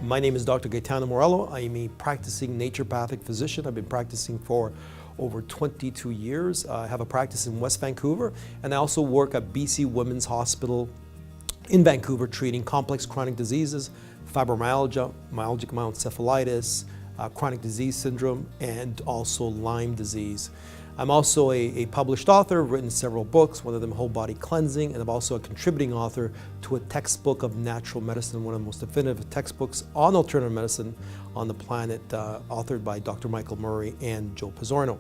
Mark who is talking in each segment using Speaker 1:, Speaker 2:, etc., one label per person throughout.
Speaker 1: My name is Dr. Gaetano Morello. I am a practicing naturopathic physician. I've been practicing for over 22 years. I have a practice in West Vancouver, and I also work at BC Women's Hospital in Vancouver treating complex chronic diseases, fibromyalgia, myalgic myoencephalitis, chronic disease syndrome, and also Lyme disease. I'm also a published author. I've written several books, one of them Whole Body Cleansing, and I'm also a contributing author to a textbook of natural medicine, one of the most definitive textbooks on alternative medicine on the planet, authored by Dr. Michael Murray and Joe Pizzorno.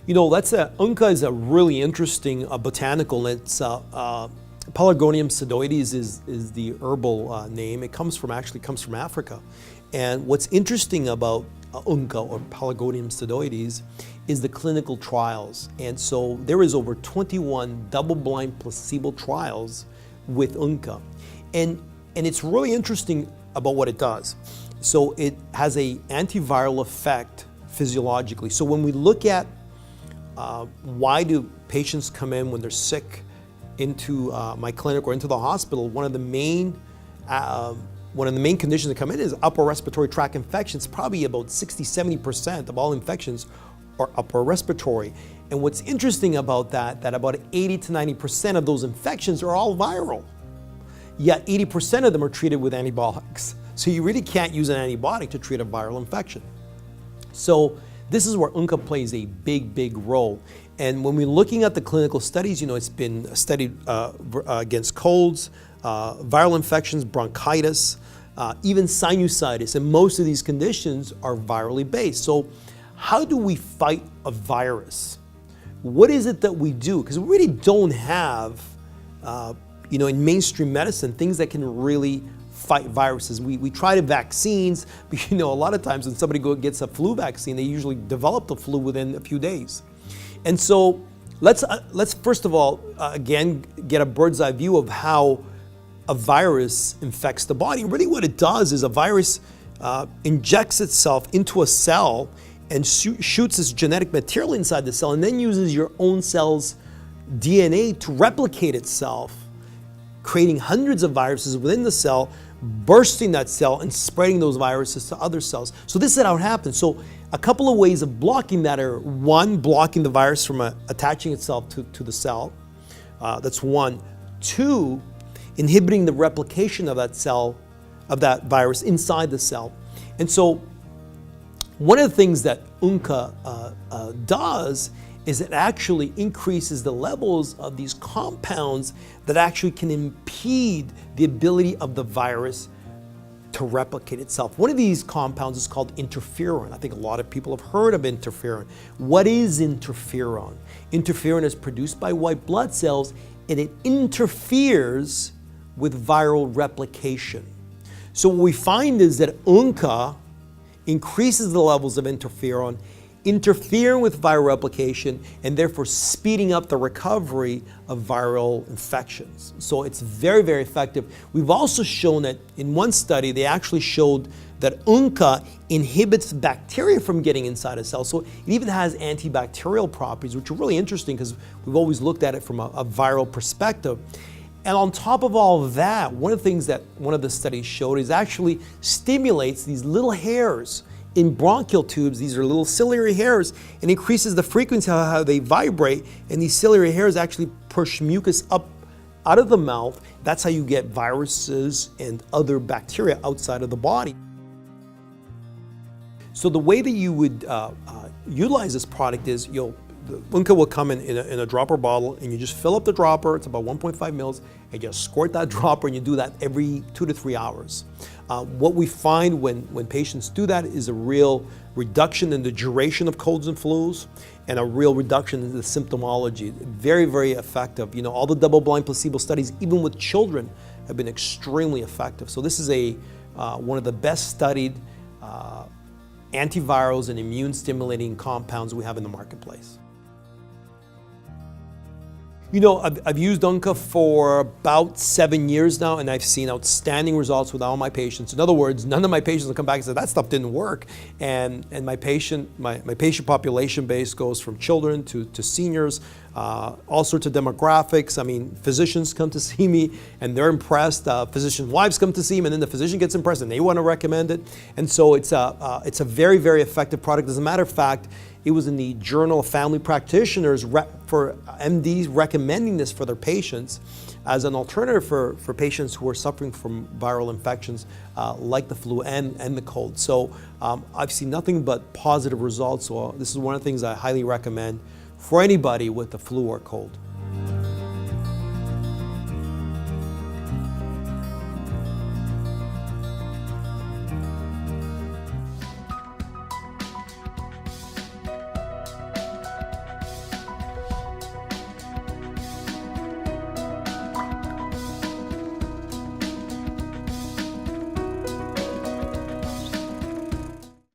Speaker 1: You know, Umcka is a really interesting botanical. It's Pelargonium pseudoides is the herbal name. It actually comes from Africa. And what's interesting about Umcka, or Pelargonium pseudoides, is the clinical trials. And so there is over 21 double-blind placebo trials with Umcka. And it's really interesting about what it does. So it has an antiviral effect physiologically. So when we look at why do patients come in when they're sick into my clinic or into the hospital, one of the main conditions that come in is upper respiratory tract infections. Probably about 60–70% of all infections are upper respiratory. And what's interesting about that about 80–90% of those infections are all viral. Yet 80% of them are treated with antibiotics. So you really can't use an antibiotic to treat a viral infection. So this is where Umcka plays a big role. And when we're looking at the clinical studies, you know, it's been studied against colds, viral infections, bronchitis, even sinusitis, and most of these conditions are virally based. So how do we fight a virus? What is it that we do? Because we really don't have, you know, in mainstream medicine, things that can really fight viruses. We try the vaccines, but you know, a lot of times when somebody gets a flu vaccine, they usually develop the flu within a few days. And so let's first of all, again, get a bird's eye view of how a virus infects the body. Really what it does is a virus injects itself into a cell and shoots its genetic material inside the cell, and then uses your own cell's DNA to replicate itself, creating hundreds of viruses within the cell, bursting that cell and spreading those viruses to other cells. So this is how it happens. So a couple of ways of blocking that are: one, blocking the virus from attaching itself to the cell. That's one. Two, inhibiting the replication of that cell, of that virus inside the cell. And so one of the things that Umcka does is it actually increases the levels of these compounds that actually can impede the ability of the virus to replicate itself. One of these compounds is called interferon. I think a lot of people have heard of interferon. What is interferon? Interferon is produced by white blood cells, and it interferes with viral replication. So what we find is that Umcka increases the levels of interferon, interfering with viral replication, and therefore speeding up the recovery of viral infections. So it's very effective. We've also shown that in one study, they actually showed that Umcka inhibits bacteria from getting inside a cell. So it even has antibacterial properties, which are really interesting because we've always looked at it from a viral perspective. And on top of all of that, one of the things that one of the studies showed is actually stimulates these little hairs in bronchial tubes. These are little ciliary hairs, and increases the frequency of how they vibrate, and these ciliary hairs actually push mucus up out of the mouth. That's how you get viruses and other bacteria outside of the body. So the way that you would utilize this product is the Umcka will come in a dropper bottle, and you just fill up the dropper. It's about 1.5 mils, and you squirt that dropper, and you do that every 2 to 3 hours. What we find when patients do that is a real reduction in the duration of colds and flus, and a real reduction in the symptomology. Very effective. You know, all the double-blind placebo studies, even with children, have been extremely effective. So this is one of the best studied antivirals and immune-stimulating compounds we have in the marketplace. You know, I've used Umcka for about 7 years now, and I've seen outstanding results with all my patients. In other words, none of my patients will come back and say, that stuff didn't work. And my patient population base goes from children to seniors. all sorts of demographics. I mean, physicians come to see me and they're impressed. Physician wives come to see him, and then the physician gets impressed and they want to recommend it. And so it's a very, very effective product. As a matter of fact, it was in the Journal of Family Practitioners for MDs recommending this for their patients as an alternative for patients who are suffering from viral infections like the flu and the cold. So I've seen nothing but positive results. So this is one of the things I highly recommend for anybody with the flu or cold.